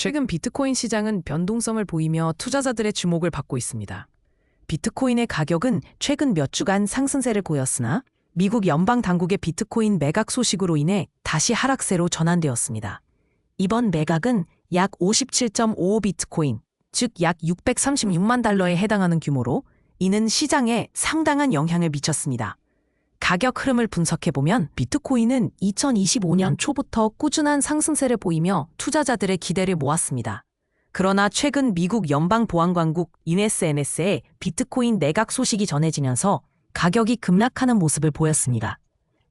최근 비트코인 시장은 변동성을 보이며 투자자들의 주목을 받고 있습니다. 비트코인의 가격은 최근 몇 주간 상승세를 보였으나 미국 연방 당국의 비트코인 매각 소식으로 인해 다시 하락세로 전환되었습니다. 이번 매각은 약 57.55 비트코인, 즉 약 636만 달러에 해당하는 규모로 이는 시장에 상당한 영향을 미쳤습니다. 가격 흐름을 분석해보면 비트코인은 2025년 초부터 꾸준한 상승세를 보이며 투자자들의 기대를 모았습니다. 그러나 최근 미국 연방보안당국 NSNS에 비트코인 매각 소식이 전해지면서 가격이 급락하는 모습을 보였습니다.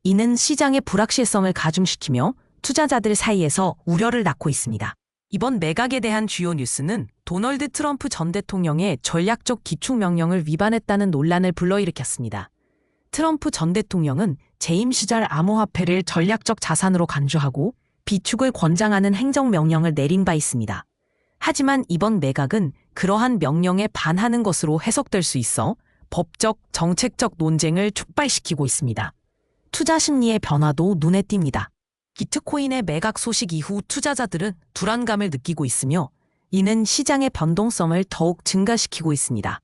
이는 시장의 불확실성을 가중시키며 투자자들 사이에서 우려를 낳고 있습니다. 이번 매각에 대한 주요 뉴스는 도널드 트럼프 전 대통령의 전략적 기축명령을 위반했다는 논란을 불러일으켰습니다. 트럼프 전 대통령은 재임 시절 암호화폐를 전략적 자산으로 간주하고 비축을 권장하는 행정명령을 내린 바 있습니다. 하지만 이번 매각은 그러한 명령에 반하는 것으로 해석될 수 있어 법적, 정책적 논쟁을 촉발시키고 있습니다. 투자 심리의 변화도 눈에 띕니다. 비트코인의 매각 소식 이후 투자자들은 불안감을 느끼고 있으며 이는 시장의 변동성을 더욱 증가시키고 있습니다.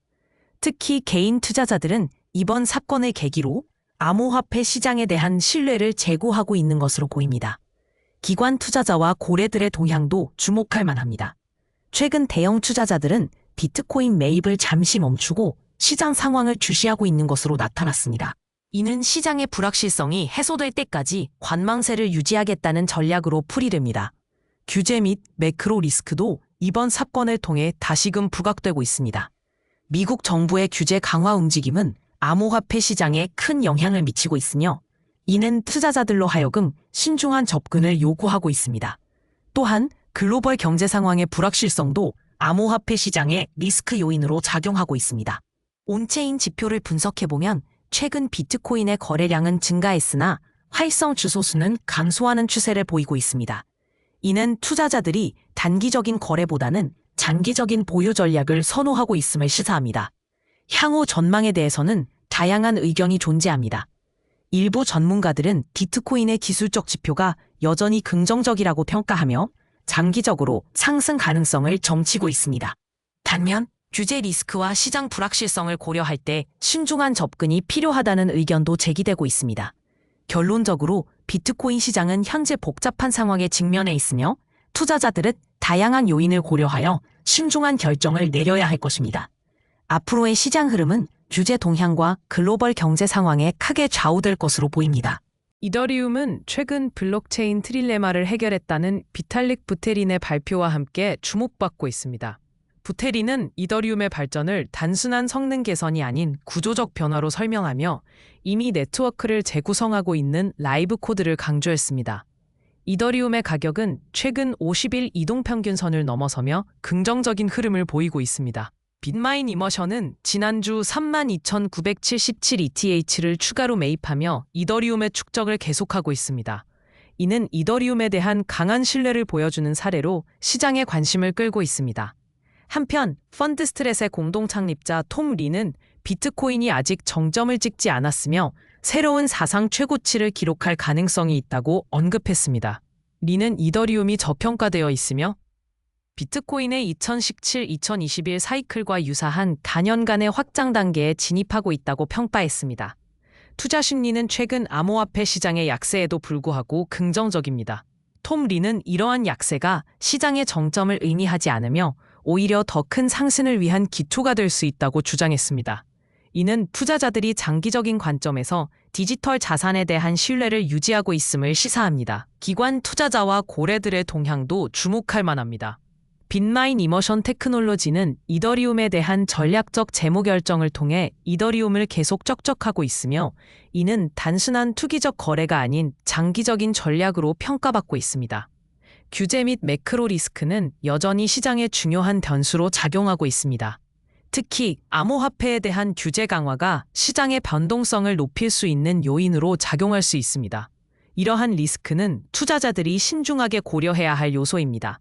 특히 개인 투자자들은 이번 사건을 계기로 암호화폐 시장에 대한 신뢰를 재고하고 있는 것으로 보입니다. 기관 투자자와 고래들의 동향도 주목할 만합니다. 최근 대형 투자자들은 비트코인 매입을 잠시 멈추고 시장 상황을 주시하고 있는 것으로 나타났습니다. 이는 시장의 불확실성이 해소될 때까지 관망세를 유지하겠다는 전략으로 풀이됩니다. 규제 및 매크로 리스크도 이번 사건을 통해 다시금 부각되고 있습니다. 미국 정부의 규제 강화 움직임은 암호화폐 시장에 큰 영향을 미치고 있으며 이는 투자자들로 하여금 신중한 접근을 요구하고 있습니다. 또한 글로벌 경제 상황의 불확실성도 암호화폐 시장의 리스크 요인으로 작용하고 있습니다. 온체인 지표를 분석해보면 최근 비트코인의 거래량은 증가했으나 활성 주소수는 감소하는 추세를 보이고 있습니다. 이는 투자자들이 단기적인 거래보다는 장기적인 보유 전략을 선호하고 있음을 시사합니다. 향후 전망에 대해서는 다양한 의견이 존재합니다. 일부 전문가들은 비트코인의 기술적 지표가 여전히 긍정적이라고 평가하며 장기적으로 상승 가능성을 점치고 있습니다. 반면 규제 리스크와 시장 불확실성을 고려할 때 신중한 접근이 필요하다는 의견도 제기되고 있습니다. 결론적으로 비트코인 시장은 현재 복잡한 상황에 직면해 있으며 투자자들은 다양한 요인을 고려하여 신중한 결정을 내려야 할 것입니다. 앞으로의 시장 흐름은 규제 동향과 글로벌 경제 상황에 크게 좌우될 것으로 보입니다. 이더리움은 최근 블록체인 트릴레마를 해결했다는 비탈릭 부테린의 발표와 함께 주목받고 있습니다. 부테린은 이더리움의 발전을 단순한 성능 개선이 아닌 구조적 변화로 설명하며 이미 네트워크를 재구성하고 있는 라이브 코드를 강조했습니다. 이더리움의 가격은 최근 50일 이동평균선을 넘어서며 긍정적인 흐름을 보이고 있습니다. 빗마인 이머션은 지난주 32,977 ETH를 추가로 매입하며 이더리움의 축적을 계속하고 있습니다. 이는 이더리움에 대한 강한 신뢰를 보여주는 사례로 시장의 관심을 끌고 있습니다. 한편 펀드스트렛의 공동 창립자 톰 리는 비트코인이 아직 정점을 찍지 않았으며 새로운 사상 최고치를 기록할 가능성이 있다고 언급했습니다. 리는 이더리움이 저평가되어 있으며 비트코인의 2017-2021 사이클과 유사한 단연간의 확장 단계에 진입하고 있다고 평가했습니다. 투자 심리는 최근 암호화폐 시장의 약세에도 불구하고 긍정적입니다. 톰 리는 이러한 약세가 시장의 정점을 의미하지 않으며 오히려 더 큰 상승을 위한 기초가 될 수 있다고 주장했습니다. 이는 투자자들이 장기적인 관점에서 디지털 자산에 대한 신뢰를 유지하고 있음을 시사합니다. 기관 투자자와 고래들의 동향도 주목할 만합니다. 빗마인 이머션 테크놀로지는 이더리움에 대한 전략적 재무 결정을 통해 이더리움을 계속 쩍쩍하고 있으며 이는 단순한 투기적 거래가 아닌 장기적인 전략으로 평가받고 있습니다. 규제 및 매크로 리스크는 여전히 시장의 중요한 변수로 작용하고 있습니다. 특히 암호화폐에 대한 규제 강화가 시장의 변동성을 높일 수 있는 요인으로 작용할 수 있습니다. 이러한 리스크는 투자자들이 신중하게 고려해야 할 요소입니다.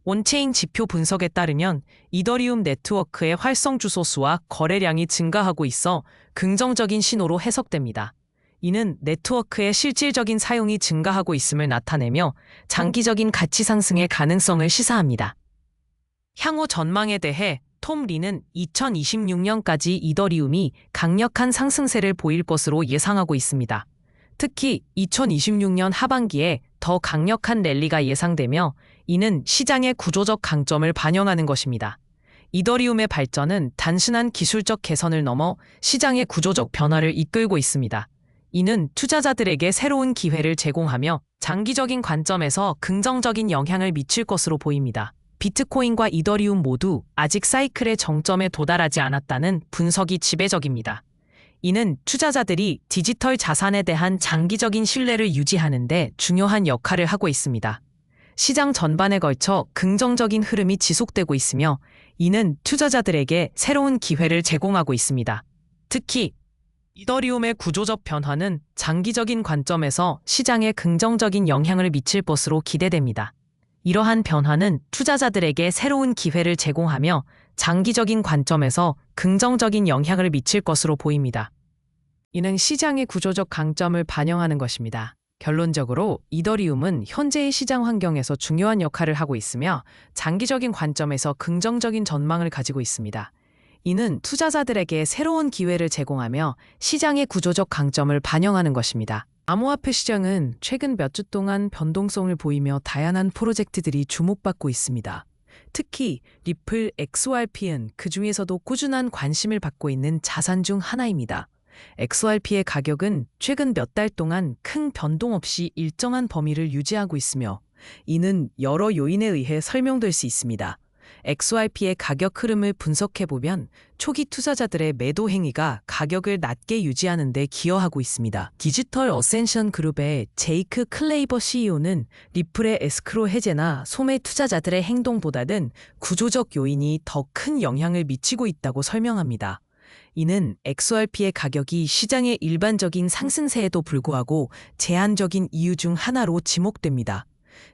온체인 지표 분석에 따르면 이더리움 네트워크의 활성 주소수와 거래량이 증가하고 있어 긍정적인 신호로 해석됩니다. 이는 네트워크의 실질적인 사용이 증가하고 있음을 나타내며 장기적인 가치 상승의 가능성을 시사합니다. 향후 전망에 대해 톰 리는 2026년까지 이더리움이 강력한 상승세를 보일 것으로 예상하고 있습니다. 특히 2026년 하반기에 더 강력한 랠리가 예상되며 이는 시장의 구조적 강점을 반영하는 것입니다. 이더리움의 발전은 단순한 기술적 개선을 넘어 시장의 구조적 변화를 이끌고 있습니다. 이는 투자자들에게 새로운 기회를 제공하며 장기적인 관점에서 긍정적인 영향을 미칠 것으로 보입니다. 비트코인과 이더리움 모두 아직 사이클의 정점에 도달하지 않았다는 분석이 지배적입니다. 이는 투자자들이 디지털 자산에 대한 장기적인 신뢰를 유지하는 데 중요한 역할을 하고 있습니다. 시장 전반에 걸쳐 긍정적인 흐름이 지속되고 있으며 이는 투자자들에게 새로운 기회를 제공하고 있습니다. 특히 이더리움의 구조적 변화는 장기적인 관점에서 시장에 긍정적인 영향을 미칠 것으로 기대됩니다. 이러한 변화는 투자자들에게 새로운 기회를 제공하며 장기적인 관점에서 긍정적인 영향을 미칠 것으로 보입니다. 이는 시장의 구조적 강점을 반영하는 것입니다. 결론적으로 이더리움은 현재의 시장 환경에서 중요한 역할을 하고 있으며 장기적인 관점에서 긍정적인 전망을 가지고 있습니다. 이는 투자자들에게 새로운 기회를 제공하며 시장의 구조적 강점을 반영하는 것입니다. 암호화폐 시장은 최근 몇 주 동안 변동성을 보이며 다양한 프로젝트들이 주목받고 있습니다. 특히 리플 XRP는 그 중에서도 꾸준한 관심을 받고 있는 자산 중 하나입니다. XRP의 가격은 최근 몇 달 동안 큰 변동 없이 일정한 범위를 유지하고 있으며 이는 여러 요인에 의해 설명될 수 있습니다. XRP의 가격 흐름을 분석해보면 초기 투자자들의 매도 행위가 가격을 낮게 유지하는 데 기여하고 있습니다. 디지털 어센션 그룹의 제이크 클레이버 CEO는 리플의 에스크로 해제나 소매 투자자들의 행동보다는 구조적 요인이 더 큰 영향을 미치고 있다고 설명합니다. 이는 XRP의 가격이 시장의 일반적인 상승세에도 불구하고 제한적인 이유 중 하나로 지목됩니다.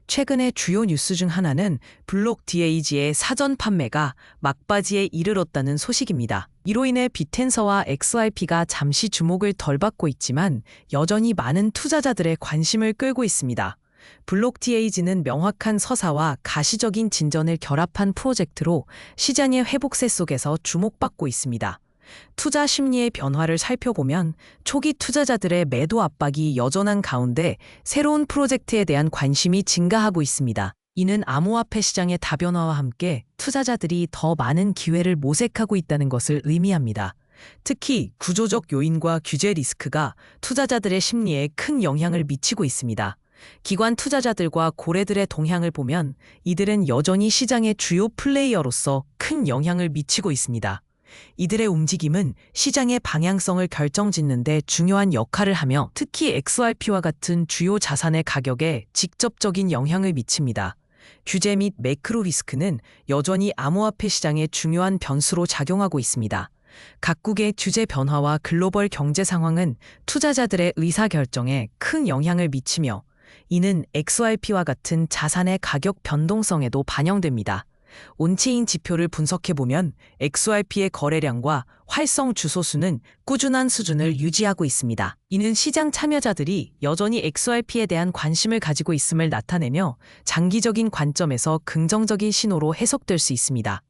최근의 주요 뉴스 중 하나는 블록 DAG의 사전 판매가 막바지에 이르렀다는 소식입니다. 이로 인해 비텐서와 XRP가 잠시 주목을 덜 받고 있지만 여전히 많은 투자자들의 관심을 끌고 있습니다. 블록 DAG는 명확한 서사와 가시적인 진전을 결합한 프로젝트로 시장의 회복세 속에서 주목받고 있습니다. 투자 심리의 변화를 살펴보면 초기 투자자들의 매도 압박이 여전한 가운데 새로운 프로젝트에 대한 관심이 증가하고 있습니다. 이는 암호화폐 시장의 다변화와 함께 투자자들이 더 많은 기회를 모색하고 있다는 것을 의미합니다. 특히 구조적 요인과 규제 리스크가 투자자들의 심리에 큰 영향을 미치고 있습니다. 기관 투자자들과 고래들의 동향을 보면 이들은 여전히 시장의 주요 플레이어로서 큰 영향을 미치고 있습니다. 이들의 움직임은 시장의 방향성을 결정짓는 데 중요한 역할을 하며 특히 XRP와 같은 주요 자산의 가격에 직접적인 영향을 미칩니다. 규제 및 매크로 리스크는 여전히 암호화폐 시장의 중요한 변수로 작용하고 있습니다. 각국의 규제 변화와 글로벌 경제 상황은 투자자들의 의사결정에 큰 영향을 미치며 이는 XRP와 같은 자산의 가격 변동성에도 반영됩니다. 온체인 지표를 분석해보면 XRP의 거래량과 활성 주소 수는 꾸준한 수준을 유지하고 있습니다. 이는 시장 참여자들이 여전히 XRP에 대한 관심을 가지고 있음을 나타내며 장기적인 관점에서 긍정적인 신호로 해석될 수 있습니다.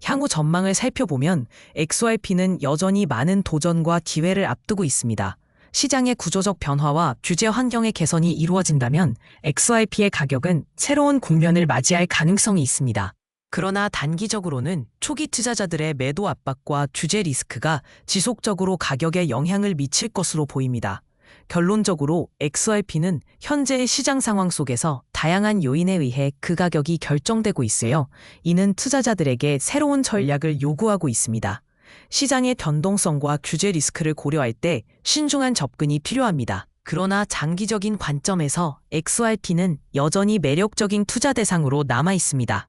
향후 전망을 살펴보면 XRP는 여전히 많은 도전과 기회를 앞두고 있습니다. 시장의 구조적 변화와 규제 환경의 개선이 이루어진다면 XRP의 가격은 새로운 국면을 맞이할 가능성이 있습니다. 그러나 단기적으로는 초기 투자자들의 매도 압박과 규제 리스크가 지속적으로 가격에 영향을 미칠 것으로 보입니다. 결론적으로 XRP는 현재의 시장 상황 속에서 다양한 요인에 의해 그 가격이 결정되고 있으며 이는 투자자들에게 새로운 전략을 요구하고 있습니다. 시장의 변동성과 규제 리스크를 고려할 때 신중한 접근이 필요합니다. 그러나 장기적인 관점에서 XRP는 여전히 매력적인 투자 대상으로 남아 있습니다.